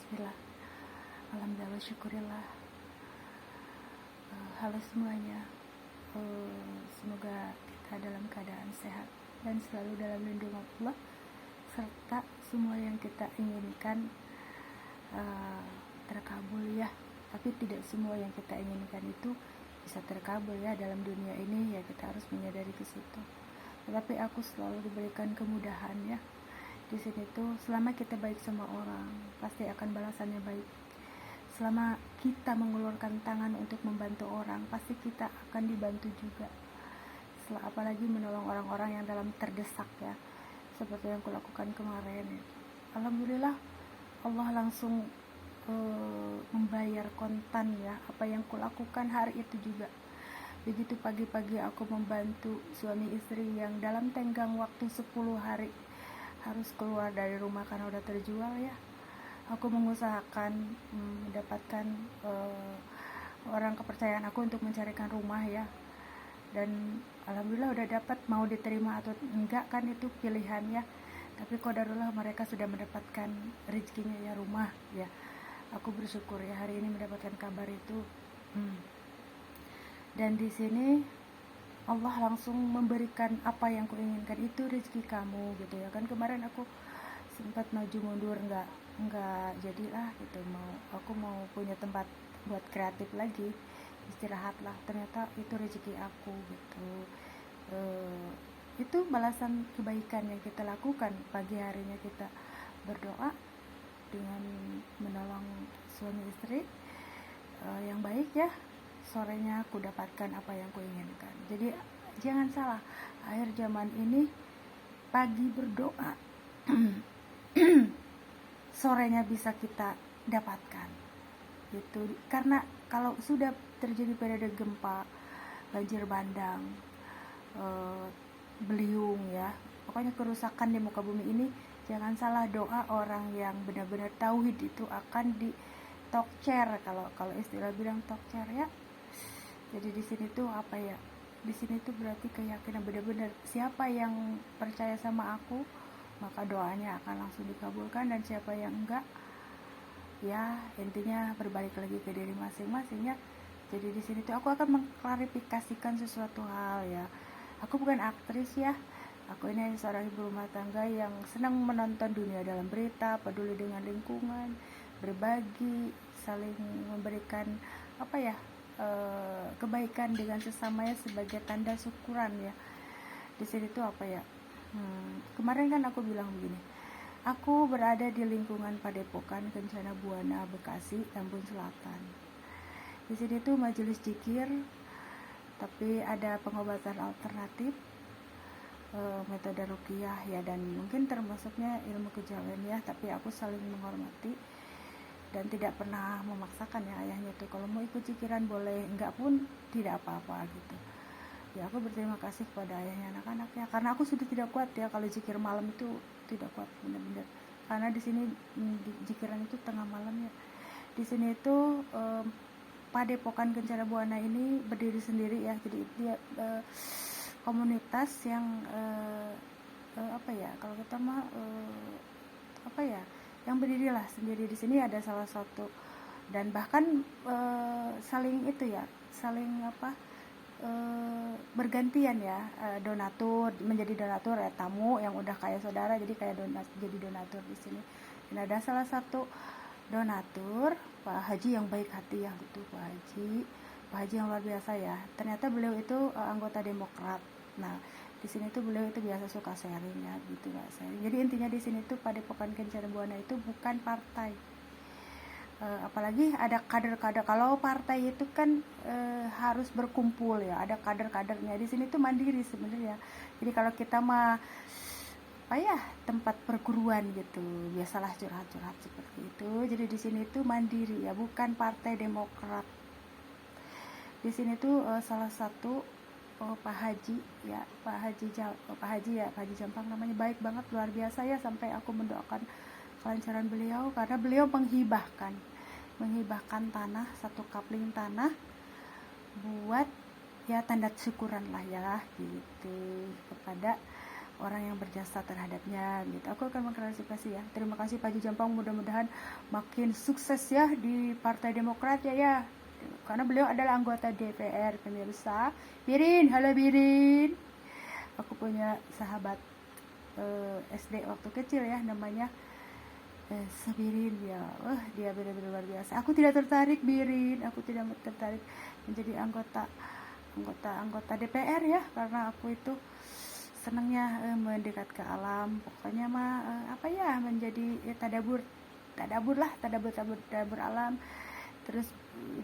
Bismillah. Alhamdulillah, syukurillah. Halo semuanya. Semoga kita dalam keadaan sehat dan selalu dalam lindungan Allah, serta semua yang kita inginkan terkabul ya. Tapi tidak semua yang kita inginkan itu bisa terkabul ya dalam dunia ini, ya kita harus menyadari ke situ. Tetapi aku selalu diberikan kemudahan ya. Di sini tuh selama kita baik sama orang, pasti akan balasannya baik. Selama kita mengulurkan tangan untuk membantu orang, pasti kita akan dibantu juga. Apalagi menolong orang-orang yang dalam terdesak ya, seperti yang kulakukan kemarin. Alhamdulillah, Allah langsung membayar kontan ya apa yang kulakukan hari itu juga. Begitu pagi-pagi aku membantu suami istri yang dalam tenggang waktu 10 hari harus keluar dari rumah karena udah terjual ya. Aku mengusahakan mendapatkan orang kepercayaan aku untuk mencarikan rumah ya. Dan alhamdulillah udah dapat, mau diterima atau enggak kan itu pilihan ya. Tapi qadarullah mereka sudah mendapatkan rezekinya ya, rumah ya. Aku bersyukur ya hari ini mendapatkan kabar itu. Dan di sini Allah langsung memberikan apa yang kuinginkan, itu rezeki kamu gitu ya kan. Kemarin aku sempat maju mundur, nggak jadilah gitu. Aku mau punya tempat buat kreatif lagi, istirahat lah, ternyata itu rezeki aku gitu. Itu balasan kebaikan yang kita lakukan. Pagi harinya kita berdoa dengan menolong suami istri yang baik ya, sorenya aku dapatkan apa yang kuinginkan. Jadi jangan salah, akhir zaman ini pagi berdoa sorenya bisa kita dapatkan gitu. Karena kalau sudah terjadi periode gempa, banjir bandang, beliung ya, pokoknya kerusakan di muka bumi ini, jangan salah, doa orang yang benar-benar tauhid itu akan ditokcer, kalau istilah bilang tokcer ya. Jadi di sini tuh apa ya? Di sini tuh berarti keyakinan benar-benar siapa yang percaya sama aku, maka doanya akan langsung dikabulkan, dan siapa yang enggak ya intinya berbalik lagi ke diri masing-masing ya. Jadi di sini tuh aku akan mengklarifikasikan sesuatu hal ya. Aku bukan aktris ya. Aku ini seorang ibu rumah tangga yang senang menonton dunia dalam berita, peduli dengan lingkungan, berbagi, saling memberikan apa ya, kebaikan dengan sesamanya sebagai tanda syukuran ya. Di sini tuh apa ya? Kemarin kan aku bilang begini. Aku berada di lingkungan Padepokan Kencana Buana, Bekasi, Tambun Selatan. Di sini tuh majelis zikir, tapi ada pengobatan alternatif, metode ruqyah ya, dan mungkin termasuknya ilmu kejawen ya. Tapi aku saling menghormati dan tidak pernah memaksakan ya ayahnya tuh, kalau mau ikut zikiran boleh, enggak pun tidak apa-apa gitu ya. Aku berterima kasih kepada ayahnya anak-anaknya, karena aku sudah tidak kuat ya kalau zikir malam itu, tidak kuat benar-benar. Karena di sini zikiran itu tengah malam ya. Di sini itu Padepokan Kencana Buana ini berdiri sendiri ya. Jadi dia komunitas yang apa ya, kalau kita mah apa ya, yang berdiri lah sendiri. Di sini ada salah satu, dan bahkan saling itu ya, saling apa, bergantian ya, donatur menjadi donatur ya, tamu yang udah kayak saudara jadi kayak jadi donatur di sini. Dan ada salah satu donatur, Pak Haji yang baik hati ya gitu, Pak Haji yang luar biasa ya. Ternyata beliau itu anggota Demokrat. Nah di sini tuh beliau itu biasa suka sharing ya gitu, Pak, sharing. Jadi intinya di sini tuh Padepokan Kencana Buana itu bukan partai. Apalagi ada kader-kader. Kalau partai itu kan harus berkumpul ya, ada kader-kadernya. Di sini tuh mandiri sebenarnya. Jadi kalau kita mah apa ya, tempat perguruan gitu, biasalah curhat-curhat seperti itu. Jadi di sini tuh mandiri ya, bukan partai Demokrat. Di sini tuh salah satu Pak Haji ya, Pak Haji Jampang namanya, baik banget, luar biasa ya, sampai aku mendoakan kelancaran beliau karena beliau menghibahkan tanah, 1 kapling tanah buat ya tanda syukuran lah ya gitu kepada orang yang berjasa terhadapnya gitu. Aku akan mengklarifikasi ya. Terima kasih Pak Haji Jampang, mudah-mudahan makin sukses ya di Partai Demokrat ya. Karena beliau adalah anggota DPR, pemirsa. Birin, halo Birin. Aku punya sahabat SD waktu kecil ya, namanya Sabirin ya. Dia benar-benar luar biasa. Aku tidak tertarik Birin, aku tidak tertarik menjadi anggota DPR ya, karena aku itu senangnya mendekat ke alam. Pokoknya mah apa ya, menjadi tadabur alam. Terus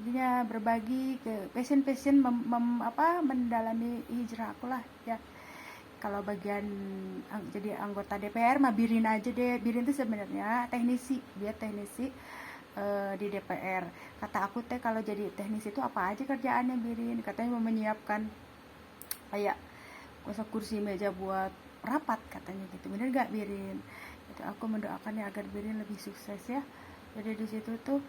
intinya berbagi ke passion mendalami hijrah aku lah ya. Kalau bagian jadi anggota DPR mah Birin aja deh. Birin itu sebenarnya teknisi, dia teknisi di DPR. Kata aku teh kalau jadi teknisi itu apa aja kerjaannya Birin? Katanya mau menyiapkan kayak kursi meja buat rapat katanya gitu. Bener gak Birin? Gitu. Aku mendoakannya agar Birin lebih sukses ya. Jadi di situ tuh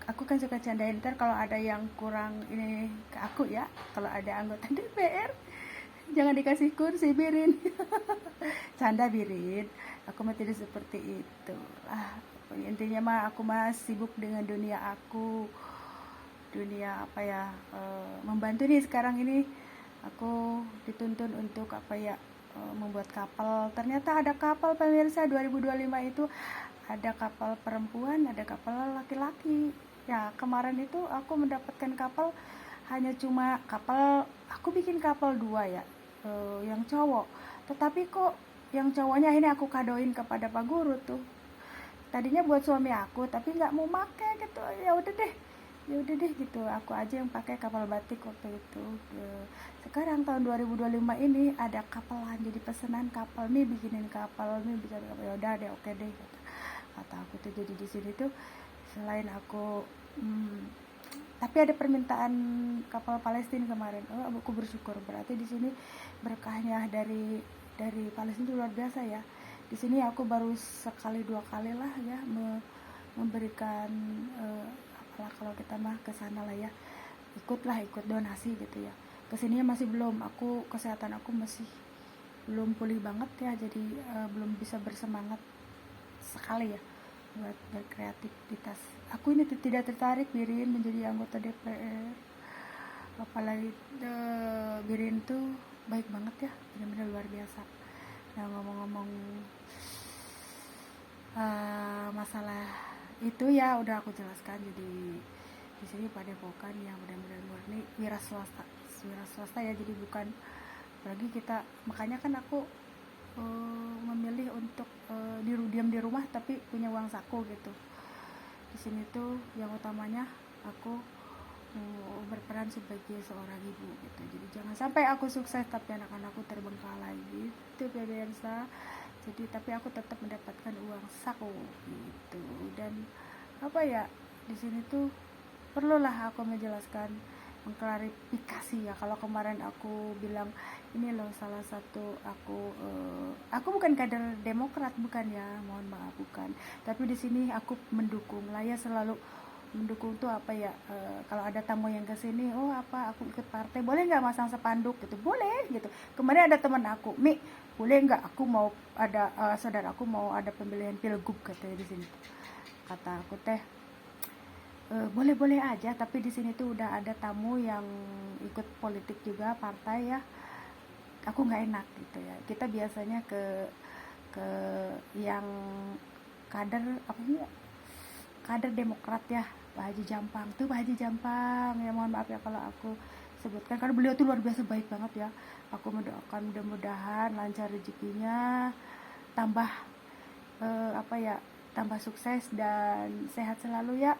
aku kan suka candain, ntar kalau ada yang kurang ini ke aku ya, kalau ada anggota DPR jangan dikasih kursi Birin. Canda Birin, aku mah tidak seperti itu lah. Intinya mah aku mah sibuk dengan dunia aku, dunia apa ya, membantu nih sekarang ini aku dituntun untuk apa ya, membuat kapal. Ternyata ada kapal pemirsa 2025 itu, ada kapal perempuan, ada kapal laki-laki ya. Kemarin itu aku mendapatkan kapal hanya cuma kapal, aku bikin kapal 2 ya, yang cowok, tetapi kok yang cowoknya ini aku kadoin kepada Pak Guru tuh. Tadinya buat suami aku tapi nggak mau pakai gitu. Ya udah deh gitu, aku aja yang pakai kapal batik waktu itu. Sekarang tahun 2025 ini ada kapalan, jadi pesanan kapal nih, bikinin kapal nih, bikin kapal. Ya udah deh, oke deh kata aku tuh. Jadi di sini tuh selain aku tapi ada permintaan kapal Palestina kemarin. Aku bersyukur, berarti di sini berkahnya dari Palestina luar biasa ya. Di sini aku baru sekali 2 kali lah ya memberikan apalah, kalau kita mah ke sana lah ya, ikut donasi gitu ya. Kesininya masih belum, aku kesehatan aku masih belum pulih banget ya, jadi belum bisa bersemangat sekali ya buat berkreativitas. Aku ini tidak tertarik Birin menjadi anggota DPR, apalagi Birin tuh baik banget ya, benar-benar luar biasa. Nah, ngomong-ngomong masalah itu ya udah aku jelaskan. Jadi di sini Padepokan yang benar-benar murni wira swasta ya, jadi bukan lagi kita. Makanya kan aku memilih untuk diam di rumah tapi punya uang saku gitu. Di sini tuh yang utamanya aku berperan sebagai seorang ibu gitu. Jadi jangan sampai aku sukses tapi anak-anakku terbengkalai gitu pemirsa. Jadi tapi aku tetap mendapatkan uang saku gitu. Dan apa ya, di sini tuh perlulah aku menjelaskan, mengklarifikasi ya. Kalau kemarin aku bilang ini loh salah satu aku bukan kader Demokrat, bukan ya, mohon maaf bukan. Tapi di sini aku mendukung lah ya, selalu mendukung tuh apa ya, kalau ada tamu yang kesini, aku ikut partai, boleh nggak masang spanduk gitu, boleh gitu. Kemarin ada teman aku, Mi, boleh nggak aku mau ada saudaraku mau ada pemilihan pilgub katanya di sini. Kata aku teh, boleh aja, tapi di sini tuh udah ada tamu yang ikut politik juga partai ya, aku nggak enak gitu ya. Kita biasanya ke yang kader apa sih, kader Demokrat ya, Pak Haji Jampang tuh, Pak Haji Jampang ya, mohon maaf ya kalau aku sebutkan karena beliau tuh luar biasa baik banget ya. Aku mendoakan mudah-mudahan lancar rezekinya, tambah tambah sukses dan sehat selalu ya.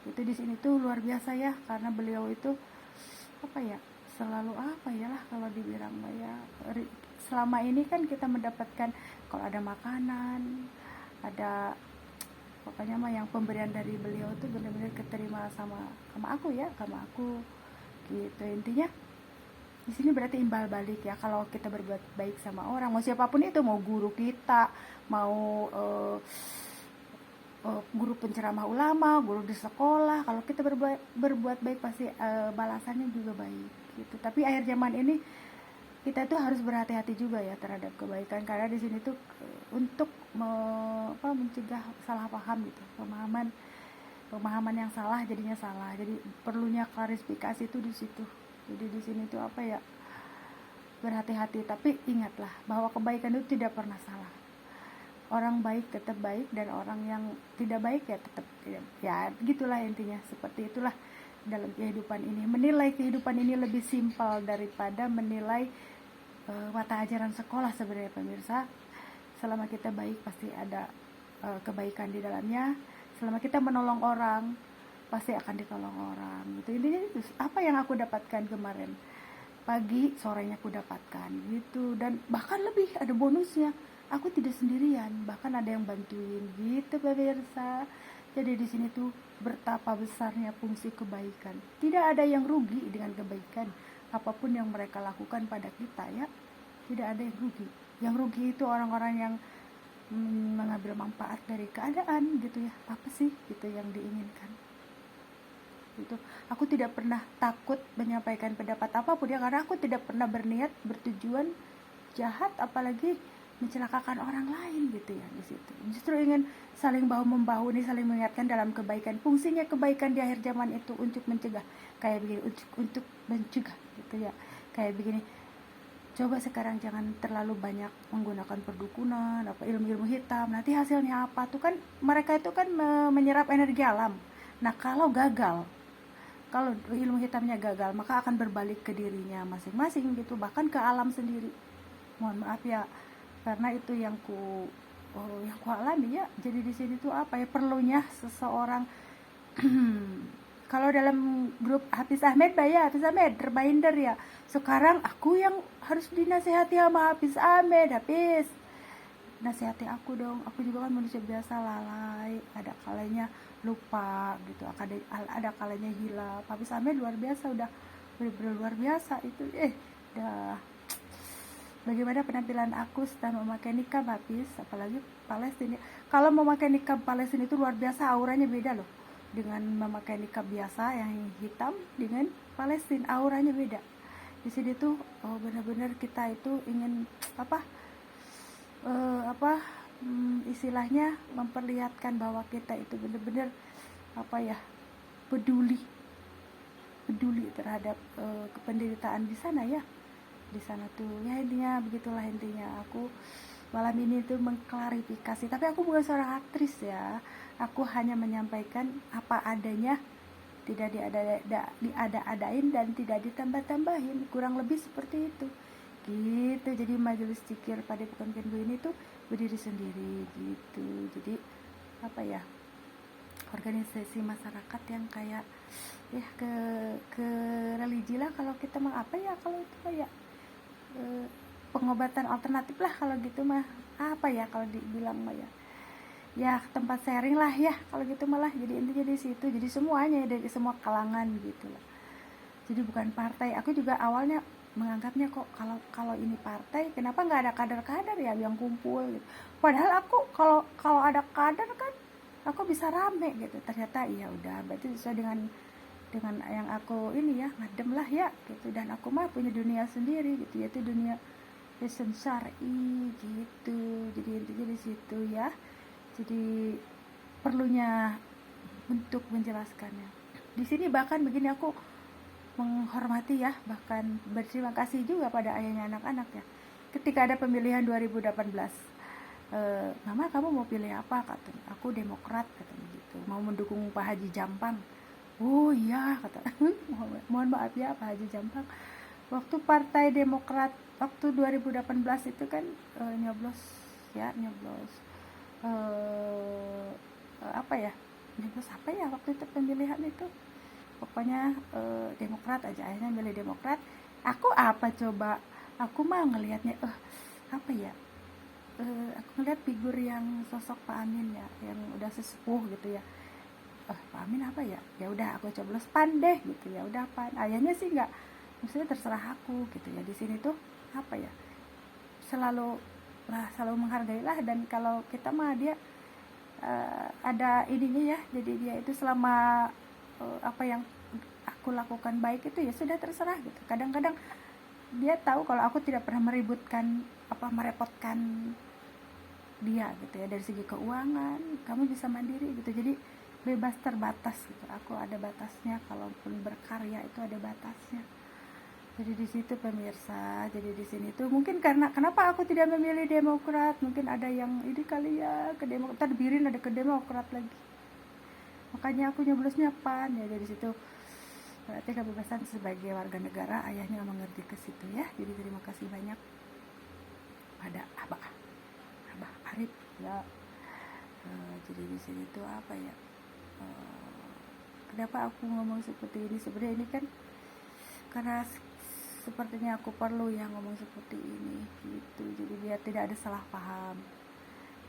Itu di sini tuh luar biasa ya, karena beliau itu selalu kalau dibilang ya, selama ini kan kita mendapatkan kalau ada makanan, ada pokoknya mah yang pemberian dari beliau tuh benar-benar keterima sama aku ya, sama aku gitu. Intinya di sini berarti imbal balik ya, kalau kita berbuat baik sama orang, mau siapapun itu, mau guru kita, mau guru penceramah ulama, guru di sekolah, kalau kita berbuat baik pasti balasannya juga baik gitu. Tapi akhir zaman ini kita tuh harus berhati-hati juga ya terhadap kebaikan, karena di sini tuh untuk mencegah salah paham gitu, pemahaman yang salah jadinya salah. Jadi perlunya klarifikasi itu di situ. Jadi di sini tuh berhati-hati, tapi ingatlah bahwa kebaikan itu tidak pernah salah. Orang baik tetap baik, dan orang yang tidak baik ya tetap tidak. Ya gitulah intinya, seperti itulah dalam kehidupan ini. Menilai kehidupan ini lebih simpel daripada menilai mata ajaran sekolah sebenarnya pemirsa. Selama kita baik pasti ada kebaikan di dalamnya. Selama kita menolong orang pasti akan ditolong orang gitu. Intinya itu apa yang aku dapatkan kemarin pagi, sorenya aku dapatkan gitu. Dan bahkan lebih, ada bonusnya, aku tidak sendirian, bahkan ada yang bantuin gitu pemirsa. Jadi di sini tuh betapa besarnya fungsi kebaikan. Tidak ada yang rugi dengan kebaikan apapun yang mereka lakukan pada kita ya. Tidak ada yang rugi. Yang rugi itu orang-orang yang mengambil manfaat dari keadaan gitu ya. Apa sih gitu yang diinginkan? Itu aku tidak pernah takut menyampaikan pendapat apapun ya, karena aku tidak pernah berniat bertujuan jahat, apalagi mencelakakan orang lain gitu ya. Di situ justru ingin saling bahu membahu, ini saling mengingatkan dalam kebaikan. Fungsinya kebaikan di akhir zaman itu untuk mencegah kayak begini, untuk mencegah gitu ya, kayak begini. Coba sekarang jangan terlalu banyak menggunakan perdukunan, ilmu-ilmu hitam. Nanti hasilnya apa tuh, kan mereka itu kan menyerap energi alam. Nah kalau ilmu hitamnya gagal, maka akan berbalik ke dirinya masing-masing gitu, bahkan ke alam sendiri. Mohon maaf ya, karena itu yang ku alami ya. Jadi di sini tuh perlunya seseorang kalau dalam grup Hafiz Ahmed reminder ya, sekarang aku yang harus dinasehati sama Hafiz Ahmed. Hafiz, nasihati aku dong, aku juga kan manusia biasa, lalai, ada kalanya lupa gitu, ada kalanya hilaf. Hafiz Ahmed luar biasa, udah bener-bener luar biasa itu. Dah bagaimana penampilan aku setelah memakai nikab Hafiz, apalagi Palestina. Kalau memakai nikab Palestina itu luar biasa, auranya beda loh dengan memakai nikab biasa yang hitam. Dengan Palestina auranya beda. Di sini tuh benar-benar kita itu ingin istilahnya memperlihatkan bahwa kita itu benar-benar peduli terhadap penderitaan di sana ya. Di sana tuh ya, intinya begitulah. Intinya aku malam ini tuh mengklarifikasi, tapi aku bukan seorang aktris ya, aku hanya menyampaikan apa adanya, tidak diada-adain dan tidak ditambah-tambahin, kurang lebih seperti itu gitu. Jadi majelis zikir Padepokan Kenbu ini tuh berdiri sendiri gitu. Jadi organisasi masyarakat yang kayak ya ke religi lah kalau kita mah, kalau itu kayak pengobatan alternatif lah kalau gitu mah, kalau dibilang mah ya tempat sharing lah ya kalau gitu malah. Jadi intinya di situ, jadi semuanya dari semua kalangan gitu lah. Jadi bukan partai. Aku juga awalnya menganggapnya kok kalau ini partai, kenapa nggak ada kader-kader ya yang kumpul gitu. Padahal aku kalau ada kader kan aku bisa rame gitu. Ternyata ya udah, berarti sesuai dengan yang aku ini ya, ngadem lah ya gitu. Dan aku mah punya dunia sendiri gitu, yaitu dunia fashion syar'i gitu. Jadi intinya di situ ya. Jadi perlunya untuk menjelaskannya. Di sini bahkan begini, aku menghormati ya, bahkan berterima kasih juga pada ayahnya anak-anak ya. Ketika ada pemilihan 2018, Mama kamu mau pilih apa, katanya. Aku Demokrat katanya gitu, mau mendukung Pak Haji Jampang. Oh iya kata mohon maaf ya Pak Haji Jampang, waktu Partai Demokrat waktu 2018 itu kan nyoblos nyoblos waktu itu pemilihan itu, pokoknya Demokrat aja, akhirnya milih Demokrat. Aku aku mah ngelihatnya aku ngelihat figur yang sosok Pak Amin ya, yang udah sesepuh gitu ya. Pak Amin ya udah aku coblos PAN deh gitu, ya udah PAN. Ayahnya sih nggak, maksudnya terserah aku gitu ya. Di sini tuh selalu menghargai lah. Dan kalau kita mah dia ada ininya ya, jadi dia itu selama apa yang aku lakukan baik itu ya sudah terserah gitu. Kadang-kadang dia tahu kalau aku tidak pernah merepotkan dia gitu ya, dari segi keuangan kamu bisa mandiri gitu, jadi bebas terbatas gitu. Aku ada batasnya, kalaupun berkarya itu ada batasnya. Jadi di situ pemirsa, jadi di sini tuh mungkin karena kenapa aku tidak memilih Demokrat, mungkin ada yang ini kali ya ke Demokrat, birin ada ke Demokrat lagi, makanya aku nyoblosnya PAN ya. Dari situ berarti kebebasan sebagai warga negara ayahnya mengerti ke situ ya. Jadi terima kasih banyak pada Abah Arif ya. Jadi di sini tuh apa ya, kenapa aku ngomong seperti ini, sebenarnya ini kan karena sepertinya aku perlu ya ngomong seperti ini gitu, jadi biar tidak ada salah paham.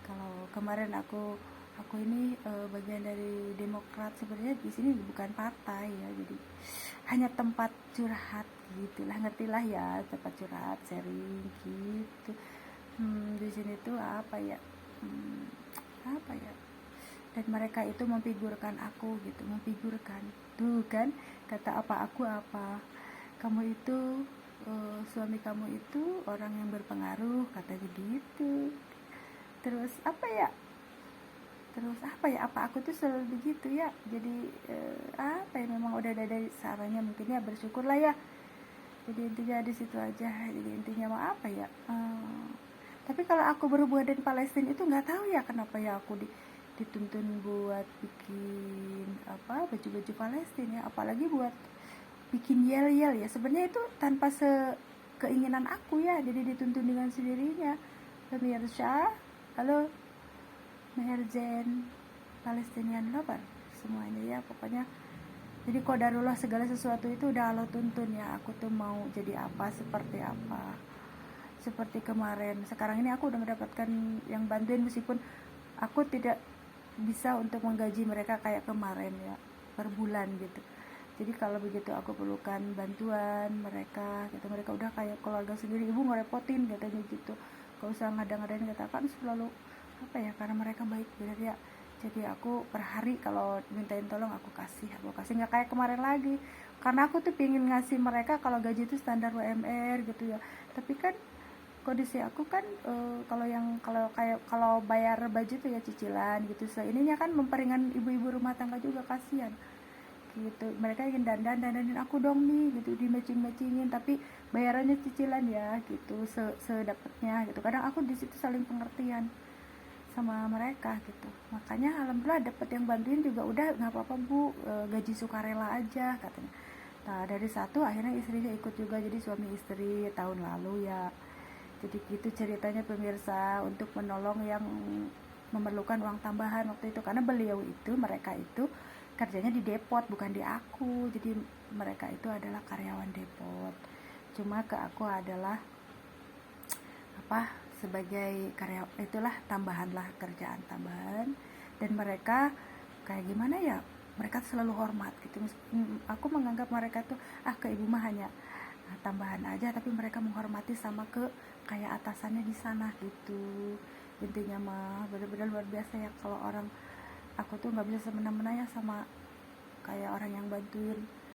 Kalau kemarin aku ini bagian dari Demokrat, sebenarnya di sini bukan partai ya, jadi hanya tempat curhat gitulah, ngertilah ya, tempat curhat sharing gitu. Di sini tuh apa ya, dan mereka itu memfigurkan aku gitu, memfigurkan tuh kan, kata aku apa kamu itu suami kamu itu orang yang berpengaruh, katanya gitu. Terus apa aku tuh selalu begitu ya. Jadi apa ya, memang udah ada dari sarannya, mungkin ya bersyukur lah ya. Jadi intinya di situ aja. Jadi intinya mau apa ya, tapi kalau aku berhubungan dengan Palestina itu nggak tahu ya kenapa ya aku dituntun buat bikin baju-baju Palestina ya, apalagi buat bikin yel-yel ya. Sebenarnya itu tanpa keinginan aku ya, jadi dituntun dengan sendirinya. Pemirsa, halo Meherzen Palestinian lover semuanya ya, pokoknya jadi qadarullah, segala sesuatu itu udah Allah tuntun ya. Aku tuh mau jadi apa, seperti apa. Seperti kemarin, sekarang ini aku udah mendapatkan yang bantuin, meskipun aku tidak bisa untuk menggaji mereka kayak kemarin ya, per bulan gitu. Jadi kalau begitu aku perlukan bantuan mereka gitu, mereka udah kayak keluarga sendiri, ibu ngerepotin katanya gitu, gak usah ngadang-ngadain, katakan selalu apa ya, karena mereka baik bener ya. Jadi aku per hari kalau mintain tolong aku kasih nggak kayak kemarin lagi, karena aku tuh pingin ngasih mereka kalau gaji itu standar UMR gitu ya. Tapi kan kondisi aku kan kalau bayar baju tuh ya cicilan gitu, ininya kan memperingan ibu-ibu rumah tangga juga, kasihan gitu. Mereka ingin dandanin aku dong nih gitu, di matchingin, tapi bayarannya cicilan ya gitu, sedapatnya gitu. Kadang aku di situ saling pengertian sama mereka gitu, makanya alhamdulillah dapet yang bantuin juga, udah nggak apa-apa bu, gaji sukarela aja katanya. Nah dari satu akhirnya istrinya ikut juga, jadi suami istri tahun lalu ya. Jadi gitu ceritanya pemirsa, untuk menolong yang memerlukan uang tambahan waktu itu, karena mereka itu kerjanya di depot bukan di aku, jadi mereka itu adalah karyawan depot, cuma ke aku adalah sebagai karyawan, itulah tambahan lah, kerjaan tambahan. Dan mereka kayak gimana ya, mereka selalu hormat gitu. Aku menganggap mereka tuh ke ibu mah hanya tambahan aja, tapi mereka menghormati sama ke kayak atasannya di sana gitu. Intinya mah benar-benar luar biasa ya. Kalau orang, aku tuh nggak bisa semena-mena ya sama kayak orang yang bantuin